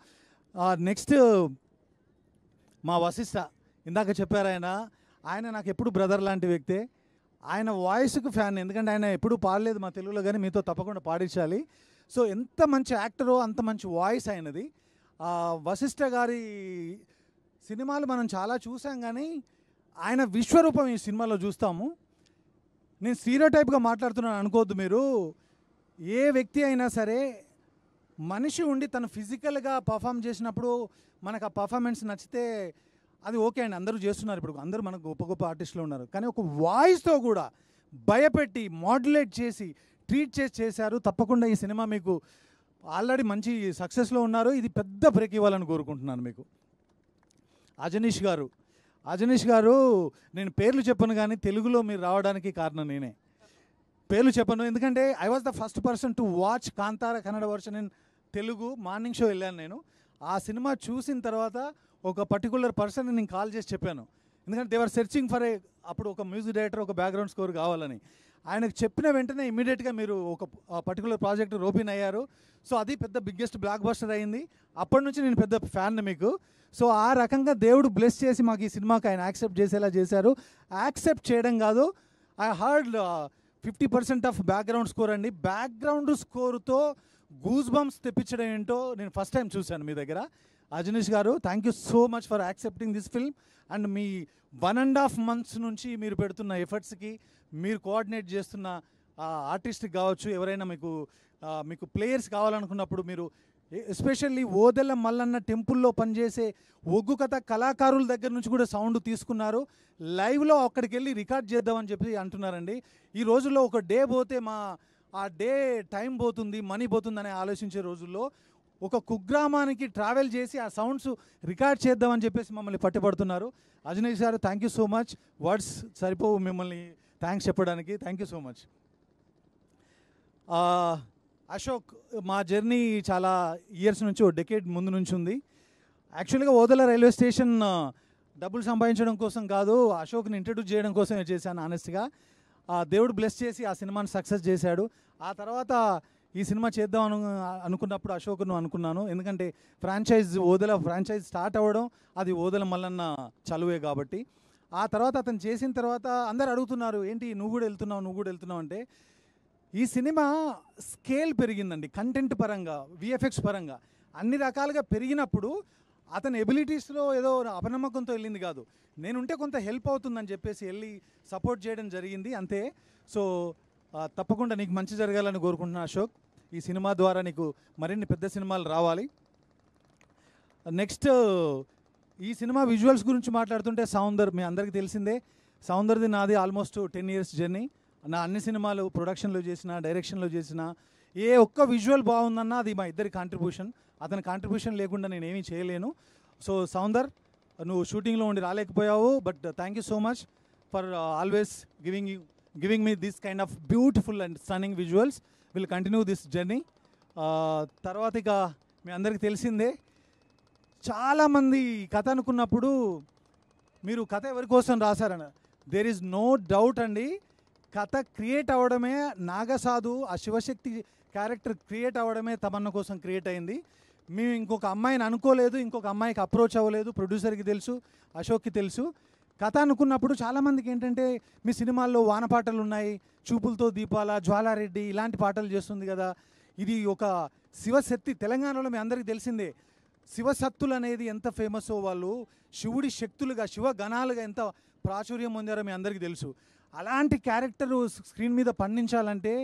H: నెక్స్ట్ మా వశిష్ఠ, ఇందాక చెప్పారు ఆయన నాకు ఎప్పుడు బ్రదర్ లాంటి వ్యక్తే. ఆయన వాయిస్కి ఫ్యాన్, ఎందుకంటే ఆయన ఎప్పుడు పాడలేదు మా తెలుగులో, కానీ మీతో తప్పకుండా పాడించాలి. సో ఎంత మంచి యాక్టరో అంత మంచి వాయిస్ ఆయనది. వశిష్ఠ గారి సినిమాలు మనం చాలా చూసాం, కానీ ఆయన విశ్వరూపం ఈ సినిమాలో చూస్తాము. నేను స్టీరియోటైప్గా మాట్లాడుతున్నాను అనుకోవద్దు మీరు. ఏ వ్యక్తి అయినా సరే మనిషి ఉండి తను ఫిజికల్గా పర్ఫామ్ చేసినప్పుడు మనకు ఆ పర్ఫార్మెన్స్ నచ్చితే అది ఓకే అండి, అందరూ చేస్తున్నారు, ఇప్పుడు అందరూ మనకు గొప్ప గొప్ప ఆర్టిస్టులు ఉన్నారు. కానీ ఒక వాయిస్తో కూడా భయపెట్టి మాడ్యులేట్ చేసి ట్రీట్ చేశారు. తప్పకుండా ఈ సినిమా మీకు ఆల్రెడీ మంచి సక్సెస్లో ఉన్నారు, ఇది పెద్ద బ్రేక్ ఇవ్వాలని కోరుకుంటున్నాను మీకు. అజనీష్ గారు నేను పేర్లు చెప్పను, కానీ తెలుగులో మీరు రావడానికి కారణం నేనే. పేర్లు చెప్పను ఎందుకంటే I was the first person to watch Kantara Kannada version in Telugu. Morning show వెళ్ళాను నేను. ఆ సినిమా చూసిన తర్వాత ఒక పర్టికులర్ పర్సన్ నేను కాల్ చేసి చెప్పాను, ఎందుకంటే దే ఆర్ సెర్చింగ్ ఫర్ అప్పుడు ఒక మ్యూజిక్ డైరెక్టర్, ఒక బ్యాక్గ్రౌండ్ స్కోర్ కావాలని. ఆయనకు చెప్పిన వెంటనే ఇమీడియట్గా మీరు ఒక పర్టికులర్ ప్రాజెక్ట్ రోపిన్ అయ్యారు. సో అది పెద్ద బిగ్గెస్ట్ బ్లాక్ బస్టర్ అయింది. అప్పటి నుంచి నేను పెద్ద ఫ్యాన్ మీకు. సో ఆ రకంగా దేవుడు బ్లెస్ చేసి మాకు ఈ సినిమాకి ఆయన యాక్సెప్ట్ చేసేలా చేశారు. యాక్సెప్ట్ చేయడం కాదు, I heard 50% of background score అండి. బ్యాక్గ్రౌండ్ స్కోర్తో గూస్ బంప్స్ తెప్పించడం ఏంటో నేను ఫస్ట్ టైం చూశాను మీ దగ్గర. అజనీష్ గారు, thank you so much for accepting this film. And me 1.5 months నుంచి మీరు పెడుతున్న ఎఫర్ట్స్కి, మీరు కోఆర్డినేట్ చేస్తున్న ఆర్టిస్ట్కి కావచ్చు, ఎవరైనా మీకు ప్లేయర్స్ కావాలనుకున్నప్పుడు మీరు ఎస్పెషల్లీ ఓదెల మల్లన్న టెంపుల్లో పనిచేసే ఒగ్గు కథ కళాకారుల దగ్గర నుంచి కూడా సౌండ్ తీసుకున్నారు. లైవ్లో అక్కడికి వెళ్ళి రికార్డ్ చేద్దామని చెప్పి అంటున్నారండి. ఈ రోజుల్లో ఒక డే పోతే ఆ డే టైం పోతుంది, మనీ పోతుందని ఆలోచించే రోజుల్లో ఒక కుగ్రామానికి ట్రావెల్ చేసి ఆ సౌండ్స్ రికార్డ్ చేద్దామని చెప్పేసి మమ్మల్ని పట్టుబడుతున్నారు. అజనీష్ గారు, thank you so much. Words సరిపోవు మిమ్మల్ని థ్యాంక్స్ చెప్పడానికి. Thank you so much. Ashok, మా జర్నీ చాలా ఇయర్స్ నుంచి, ఓ డెకేడ్ ముందు నుంచి ఉంది. యాక్చువల్గా ఓదెల రైల్వే స్టేషన్ డబ్బులు సంపాదించడం కోసం కాదు, అశోక్ని ఇంట్రడ్యూస్ చేయడం కోసమే చేశాను ఆనెస్ట్గా. దేవుడు బ్లెస్ చేసి ఆ సినిమాని సక్సెస్ చేశాడు. ఆ తర్వాత ఈ సినిమా చేద్దాం అనుకున్నప్పుడు అశోక్ను అనుకున్నాను, ఎందుకంటే ఓదెల ఫ్రాంచైజ్ స్టార్ట్ అవ్వడం అది ఓదెల మల్లన్న చలువే కాబట్టి. ఆ తర్వాత అతను చేసిన తర్వాత అందరు అడుగుతున్నారు, ఏంటి నువ్వు కూడా వెళ్తున్నావు అంటే, ఈ సినిమా స్కేల్ పెరిగిందండి. కంటెంట్ పరంగా, విఎఫ్ఎక్స్ పరంగా అన్ని రకాలుగా పెరిగినప్పుడు అతని ఎబిలిటీస్లో ఏదో అపనమ్మకంతో వెళ్ళింది కాదు, నేనుంటే కొంత హెల్ప్ అవుతుందని చెప్పేసి వెళ్ళి సపోర్ట్ చేయడం జరిగింది అంతే. సో తప్పకుండా నీకు మంచి జరగాలని కోరుకుంటున్నాను అశోక్. ఈ సినిమా ద్వారా నీకు మరిన్ని పెద్ద సినిమాలు రావాలి. నెక్స్ట్ ఈ సినిమా విజువల్స్ గురించి మాట్లాడుతుంటే సౌందర్ మీ అందరికీ తెలిసిందే. సౌందర్ది నాది ఆల్మోస్ట్ 10 years జర్నీ. నా అన్ని సినిమాలు ప్రొడక్షన్లో చేసిన, డైరెక్షన్లో చేసిన, ఏ ఒక్క విజువల్ బాగుందన్నా అది మా ఇద్దరి కాంట్రిబ్యూషన్. అతని కాంట్రిబ్యూషన్ లేకుండా నేను ఏమీ చేయలేను. సో సౌందర్, నువ్వు షూటింగ్లో ఉండి రాలేకపోయావు, but thank you so much for always giving me this kind of beautiful and stunning visuals. Will continue this journey. తర్వాత ఇక మీ అందరికీ తెలిసిందే, చాలామంది కథ అనుకున్నప్పుడు మీరు కథ ఎవరి కోసం రాశారని, దేర్ ఈజ్ నో డౌట్ అండి. కథ క్రియేట్ అవ్వడమే నాగసాధు, ఆ శివశక్తి క్యారెక్టర్ క్రియేట్ అవ్వడమే తమన్నా కోసం క్రియేట్ అయింది. మేము ఇంకొక అమ్మాయిని అనుకోలేదు, ఇంకొక అమ్మాయికి అప్రోచ్ అవ్వలేదు. ప్రొడ్యూసర్కి తెలుసు, అశోక్కి తెలుసు. కథ అనుకున్నప్పుడు చాలామందికి ఏంటంటే మీ సినిమాల్లో వానపాటలు ఉన్నాయి, చూపులతో దీపాల, జ్వాలారెడ్డి ఇలాంటి పాటలు చేస్తుంది కదా. ఇది ఒక శివశక్తి, తెలంగాణలో మీ అందరికీ తెలిసిందే శివశక్తులు అనేది ఎంత ఫేమస్సో, వాళ్ళు శివుడి శక్తులుగా, శివగణాలుగా ఎంత ప్రాచుర్యం పొందారో మీ అందరికీ తెలుసు. అలాంటి క్యారెక్టరు స్క్రీన్ మీద పండించాలంటే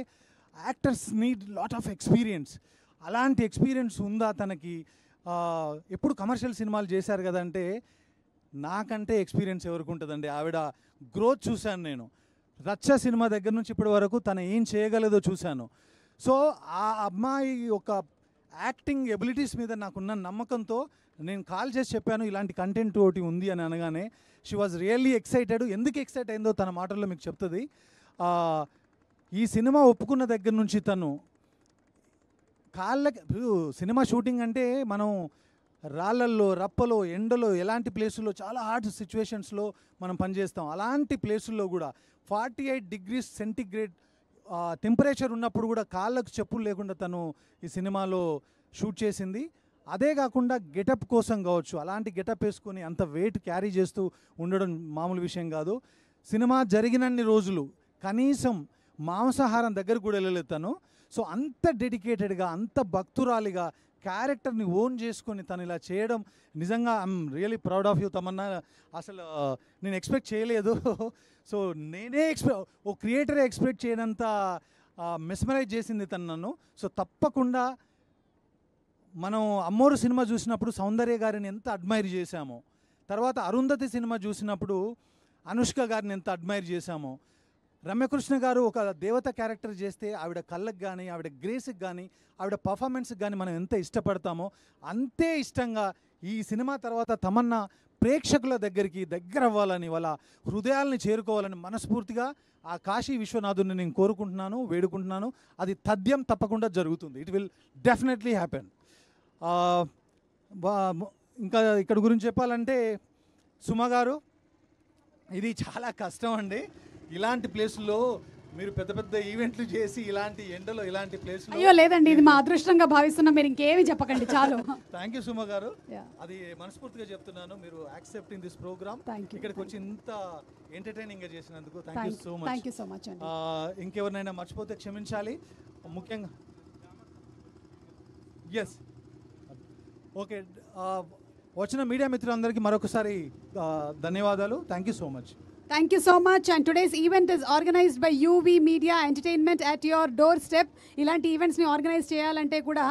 H: actors need lot of experience. అలాంటి ఎక్స్పీరియన్స్ ఉందా తనకి? ఎప్పుడు కమర్షియల్ సినిమాలు చేశారు కదంటే, నాకంటే ఎక్స్పీరియన్స్ ఎవరికి ఉంటుందండి. ఆవిడ గ్రోత్ చూశాను నేను. రచ్చ సినిమా దగ్గర నుంచి ఇప్పటి వరకు తను ఏం చేయగలదో చూశాను. సో ఆ అమ్మాయి ఒక యాక్టింగ్ ఎబిలిటీస్ మీద నాకున్న నమ్మకంతో నేను కాల్ చేసి చెప్పాను ఇలాంటి కంటెంట్ ఒకటి ఉంది అని అనగానే షీ వాజ్ రియల్లీ ఎక్సైటెడ్. ఎందుకు ఎక్సైట్ అయిందో తన మాటల్లో మీకు చెప్తుంది. ఈ సినిమా ఒప్పుకున్న దగ్గర నుంచి తను కాళ్ళకి, సినిమా షూటింగ్ అంటే మనం రాళ్ళల్లో, రప్పలో, ఎండలో, ఎలాంటి ప్లేసుల్లో, చాలా హార్డ్ సిచ్యువేషన్స్లో మనం పనిచేస్తాం. అలాంటి ప్లేసుల్లో కూడా 48 degrees సెంటిగ్రేడ్ టెంపరేచర్ ఉన్నప్పుడు కూడా కాళ్ళకు చెప్పులు లేకుండా తను ఈ సినిమాలో షూట్ చేసింది. అదే కాకుండా గెటప్ కోసం కావచ్చు, అలాంటి గెటప్ వేసుకొని అంత వెయిట్ క్యారీ చేస్తూ ఉండడం మామూలు విషయం కాదు. సినిమా జరిగినన్ని రోజులు కనీసం మాంసాహారం దగ్గర కూడా వెళ్ళలేదు తను. సో అంత డెడికేటెడ్గా, అంత భక్తురాలిగా క్యారెక్టర్ని ఓన్ చేసుకొని తను ఇలా చేయడం నిజంగా I'm really proud of you Tamannaah. అసలు నేను ఎక్స్పెక్ట్ చేయలేదు. సో నేనే ఓ క్రియేటరే ఎక్స్పెక్ట్ చేయనంత మెస్మరైజ్ చేసింది తను నన్ను. సో తప్పకుండా మనం అమ్మోరు సినిమా చూసినప్పుడు సౌందర్య గారిని ఎంత అడ్మైర్ చేశామో, తర్వాత అరుంధతి సినిమా చూసినప్పుడు అనుష్క గారిని ఎంత అడ్మైర్ చేశామో, రమ్యకృష్ణ గారు ఒక దేవత క్యారెక్టర్ చేస్తే ఆవిడ కళ్ళకు కానీ, ఆవిడ గ్రేస్కి కానీ, ఆవిడ పర్ఫార్మెన్స్కి కానీ మనం ఎంత ఇష్టపడతామో అంతే ఇష్టంగా ఈ సినిమా తర్వాత తమన్నా ప్రేక్షకుల దగ్గర అవ్వాలని, వాళ్ళ హృదయాల్ని చేరుకోవాలని మనస్ఫూర్తిగా ఆ కాశీ విశ్వనాథుని నేను కోరుకుంటున్నాను, వేడుకుంటున్నాను. అది తథ్యం తప్పకుండా జరుగుతుంది. It will definitely happen. ఇంకా ఇక్కడ గురించి చెప్పాలంటే సుమ గారు, ఇది చాలా కష్టం అండి. ఇలాంటి ప్లేసుల్లో మీరు పెద్ద పెద్ద ఈవెంట్లు చేసి ఇలాంటి ఎండలో ఇలాంటి ప్లేస్లో.
A: అయ్యో లేదండి, ఇది మా అదృష్టంగా భావిస్తున్నాం. మీరు ఇంకేమి చెప్పకండి, చాలు.
H: థ్యాంక్ యూ సుమ గారు, అది మనస్ఫూర్తిగా చెప్తున్నాను. మీరు యాక్సెప్టింగ్ దిస్ ప్రోగ్రామ్, ఇక్కడికి వచ్చి ఇంత ఎంటర్టైనింగ్ గా చేసినందుకు thank you so much.
A: Thank you so much అండి.
H: ఇంకెవరినైనా మర్చిపోతే క్షమించాలి. ముఖ్యంగా ఎస్ ఓకే, వచ్చిన మీడియా మిత్రులందరికీ మరొకసారి ధన్యవాదాలు. Thank you so much.
A: Thank you so much. And today's event is organized by UV Media Entertainment at your doorstep. ఇలాంటి ఈవెంట్స్ని ఆర్గనైజ్ చేయాలంటే కూడా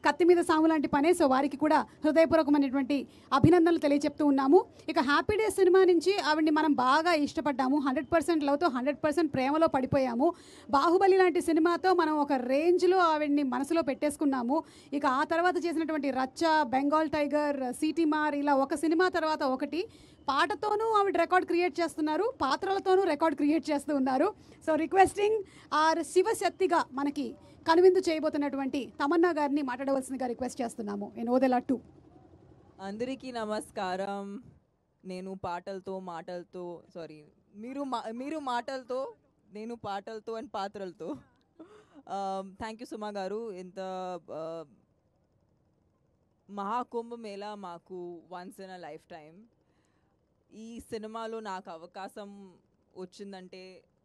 A: కత్తి మీద సాము లాంటి పనే. సో వారికి కూడా హృదయపూర్వకమైనటువంటి అభినందనలు తెలియజెప్తూ ఉన్నాము. ఇక హ్యాపీ డేస్ సినిమా నుంచి ఆవిడ్ని మనం బాగా ఇష్టపడ్డాము. 100% లవ్తో 100% ప్రేమలో పడిపోయాము. బాహుబలి లాంటి సినిమాతో మనం ఒక రేంజ్లో ఆవిడ్ని మనసులో పెట్టేసుకున్నాము. ఇక ఆ తర్వాత చేసినటువంటి రచ్చ, బెంగాల్ టైగర్, సిటీమార్, ఇలా ఒక సినిమా తర్వాత ఒకటి పాటతోనూ ఆవిడ రికార్డ్ క్రియేట్ చేస్తున్నారు, పాత్రలతోనూ రికార్డ్ క్రియేట్ చేస్తూ ఉన్నారు. సో రిక్వెస్టింగ్ ఆర్ శివశక్తిగా మనకి కనువిందు చేయబోతున్నటువంటి తమన్నా గారిని మాట్లాడవలసిందిగా రిక్వెస్ట్ చేస్తున్నాము. ఇన్ ఓదెలా 2.
I: అందరికీ నమస్కారం. నేను పాటలతో మాటలతో మీరు మాటలతో, నేను పాటలతో అండ్ పాత్రలతో. థ్యాంక్ యూ సుమా గారు. ఇంత మహాకుంభ మేళా మాకు once in a lifetime. ఈ సినిమాలో నాకు అవకాశం వచ్చిందంటే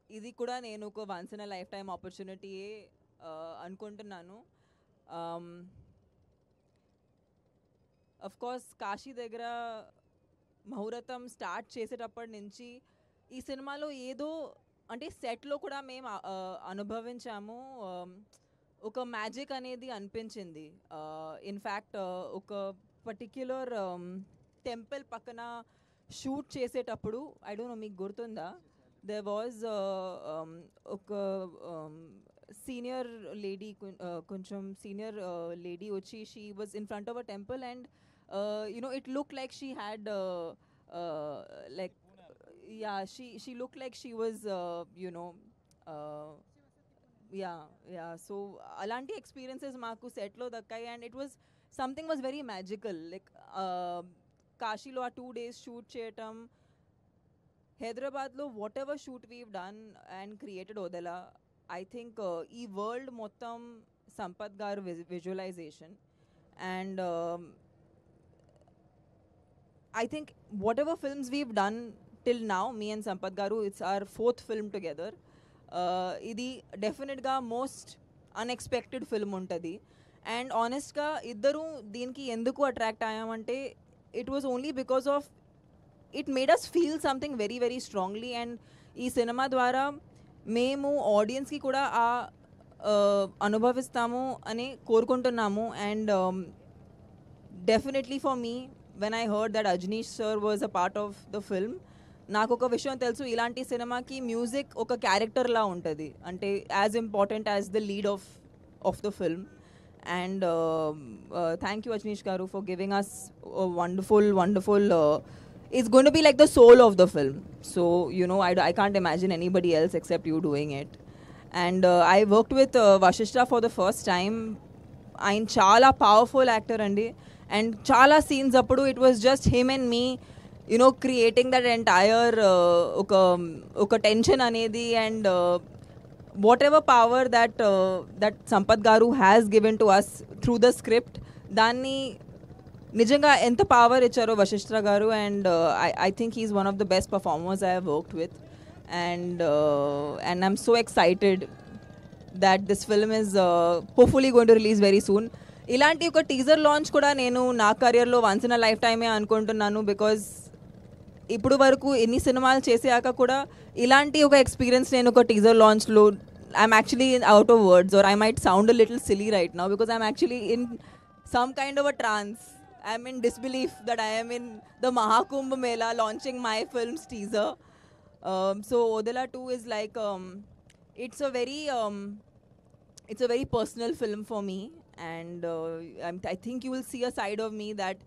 I: ఇది కూడా నేను ఒక once in a lifetime ఆపర్చునిటీయే అనుకుంటున్నాను. అఫ్ కోర్స్ కాశీ దగ్గర ముహూర్తం స్టార్ట్ చేసేటప్పటి నుంచి ఈ సినిమాలో ఏదో అంటే సెట్లో కూడా మేము అనుభవించాము. ఒక మ్యాజిక్ అనేది అనిపించింది. ఇన్ఫ్యాక్ట్ ఒక పర్టిక్యులర్ టెంపుల్ పక్కన షూట్ చేసేటప్పుడు ఐ డోంట్ నో మీకు గుర్తుందా, దేర్ వాజ్ ఒక సీనియర్ లేడీ, కొంచెం సీనియర్ లేడీ వచ్చి she was in front of a temple and it look like she had like yeah she looked like she was yeah so alanti experiences maaku set lo dakkai and it was something was very magical, like kashi lo 2 days shoot cheyatam, hyderabad lo whatever shoot we've done and created odela, I think ee world mottam Sampath garu visualization and I think whatever films we've done till now, me and Sampath garu, it's our 4th film together. Idi definite ga most unexpected film untadi and honest ga iddaru deenki enduku attract ayamante it was only because of it made us feel something very very strongly and ee cinema dwara memu audience ki kuda aa anubhavistamu ane korukuntunnamu and definitely for me when I heard that Ajnish sir was a part of the film, నాకు ఒక విషయం తెలుసు, ఇలాంటి సినిమాకి music ఒక character లా ఉంటుంది, అంటే as important as the lead of the film and thank you Ajaneesh గారు for giving us wonderful it's going to be like the soul of the film, so I can't imagine anybody else except you doing it and I worked with Vashishta for the first time. ఆయన చాలా powerful actor అండి and chala scenes appudu it was just him and me creating that entire oka tension anedi and whatever power that Sampath garu has given to us through the script, danni nijanga enta power icharo Vashishta garu and I think he's one of the best performers I have worked with and I'm so excited that this film is hopefully going to release very soon. ఇలాంటి ఒక teaser launch కూడా నేను నా కెరియర్లో once in a life టైమే అనుకుంటున్నాను, because ఇప్పుడు వరకు ఎన్ని సినిమాలు చేసాక కూడా ఇలాంటి ఒక ఎక్స్పీరియన్స్ నేను ఒక టీజర్ లాంచ్లో I'm actually out of words or I might sound a little silly right now because I'm actually in some kind of a trance. I'm in disbelief that I'm in the Mahakumbh Mela launching my film's teaser. So Odela 2 is like it's a very personal film for me and I think you will see a side of me that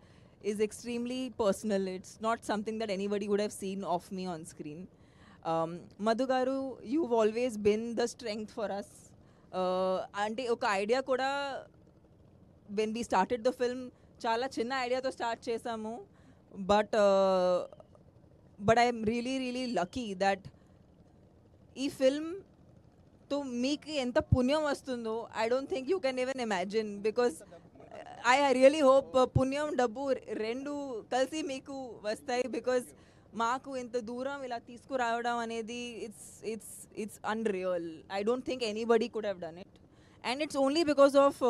I: is extremely personal. It's not something that anybody would have seen of me on screen. Madhu garu, you've always been the strength for us. Ante oka idea kuda when we started the film chala chinna idea tho start chesamu, but I am really lucky that ee film तो మీకు ఎంత పుణ్యం వస్తుందో I don't think you can even imagine, because I really hope పుణ్యం డబ్బు రెండు కలిసి మీకు వస్తాయి, బికాజ్ మాకు ఇంత దూరం ఇలా తీసుకురావడం అనేది it's unreal. I don't think anybody could have done it and it's only because of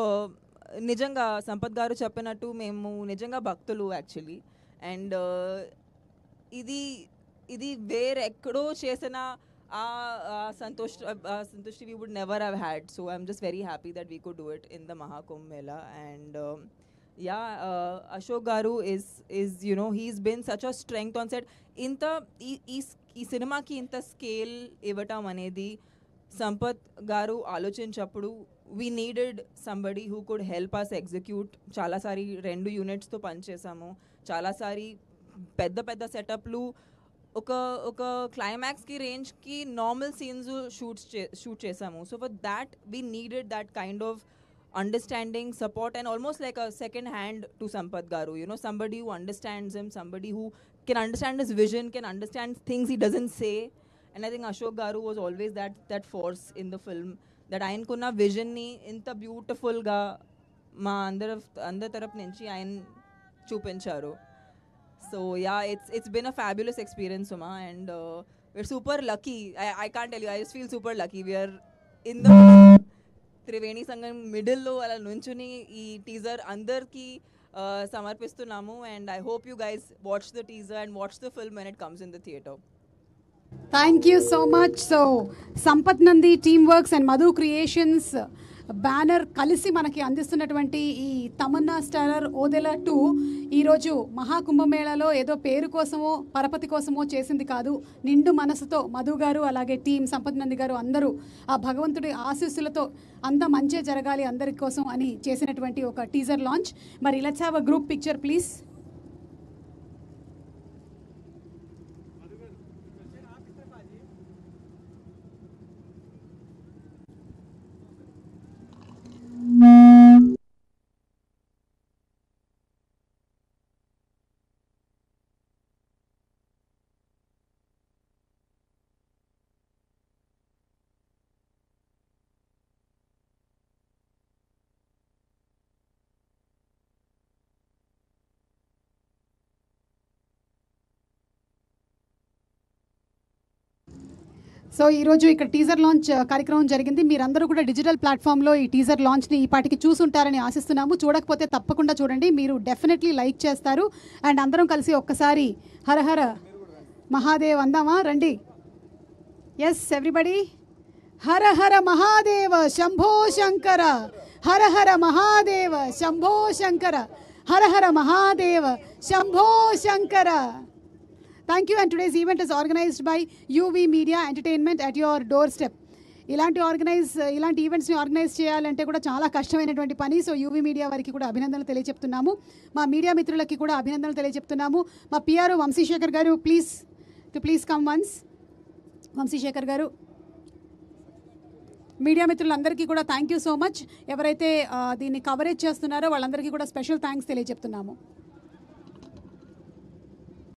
I: నిజంగా సంపత్ గారు చెప్పినట్టు మేము నిజంగా భక్తులు యాక్చువల్లీ అండ్ ఇది వేరెక్కడో చేసిన santushti we would never have had, so I'm just very happy that we could do it in the Mahakumbh Mela and Ashok garu is he's been such a strength on set. Inta ee cinema ki inta scale ivatam anedi Sampath garu ఆలోచించప్పుడు we needed somebody who could help us execute. చాలా సారి 2 units తో పని చేసాము, చాలా సారి పెద్ద సెటప్లు ఒక క్లైమాక్స్కి రేంజ్కి normal scenes shoot చేసాము. So for that we needed that kind of understanding, support and almost like a second hand to Sampath garu. Somebody who understands him, somebody who can understand his vision, can understand things he doesn't say. And I think Ashok garu was always that force in the film, that ఆయనకున్న విజన్ని ఇంత బ్యూటిఫుల్గా మా అందరి తరపు నుంచి ఆయన చూపించారు. So yeah, it's been a fabulous experience, Suma, and we're super lucky. I can't tell you, I just feel super lucky. We are in the Triveni Sangam middle lo ala nunchuni ee teaser andarki samarpistunamu, and I hope you guys watch the teaser and watch the film when it comes in the theatre.
A: Thank you so much. So Sampath Nandi, Teamworks and Madhu Creations banner కలిసి మనకి అందిస్తున్నటువంటి ఈ Tamannaah starrer Odela 2 ఈరోజు మహాకుంభమేళాలో ఏదో పేరు కోసమో పరపతి కోసమో చేసింది కాదు. నిండు మనసుతో మధు గారు అలాగే టీం సంపత్ నంది గారు అందరూ ఆ భగవంతుడి ఆశీస్సులతో అంత మంచే జరగాలి అందరి కోసం అని చేసినటువంటి ఒక టీజర్ లాంచ్. మరి let's have a group picture please. So ఈరోజు ఇక్కడ టీజర్ లాంచ్ కార్యక్రమం జరిగింది. మీరందరూ కూడా డిజిటల్ ప్లాట్ఫామ్లో ఈ టీజర్ లాంచ్ని ఈ పాటికి చూసుంటారని ఆశిస్తున్నాము. చూడకపోతే తప్పకుండా చూడండి, మీరు డెఫినెట్లీ లైక్ చేస్తారు. అండ్ అందరం కలిసి ఒక్కసారి హరహర మహాదేవ్ అందామా? రండి. Yes everybody, Hara Hara Mahadeva Shambho Shankara, Hara Hara Mahadeva Shambho Shankara, Hara Hara Mahadeva Shambho Shankara. Thank you, and today's event is organized by UV Media Entertainment at your doorstep. ఇలాంటి ఈవెంట్స్ని ఆర్గనైజ్ చేయాలంటే కూడా చాలా కష్టమైనటువంటి పని. సో యూవీ మీడియా వారికి కూడా అభినందనలు తెలియజెప్తున్నాము. మా మీడియా మిత్రులకి కూడా అభినందనలు తెలియజెప్తున్నాము. మా పిఆర్ వంశీశేఖర్ గారు ప్లీజ్ కమ్ వన్స్. వంశీశేఖర్ గారు, మీడియా మిత్రులందరికీ కూడా థ్యాంక్ యూ సో మచ్. ఎవరైతే దీన్ని కవరేజ్ చేస్తున్నారో వాళ్ళందరికీ కూడా స్పెషల్ థ్యాంక్స్ తెలియజెప్తున్నాము.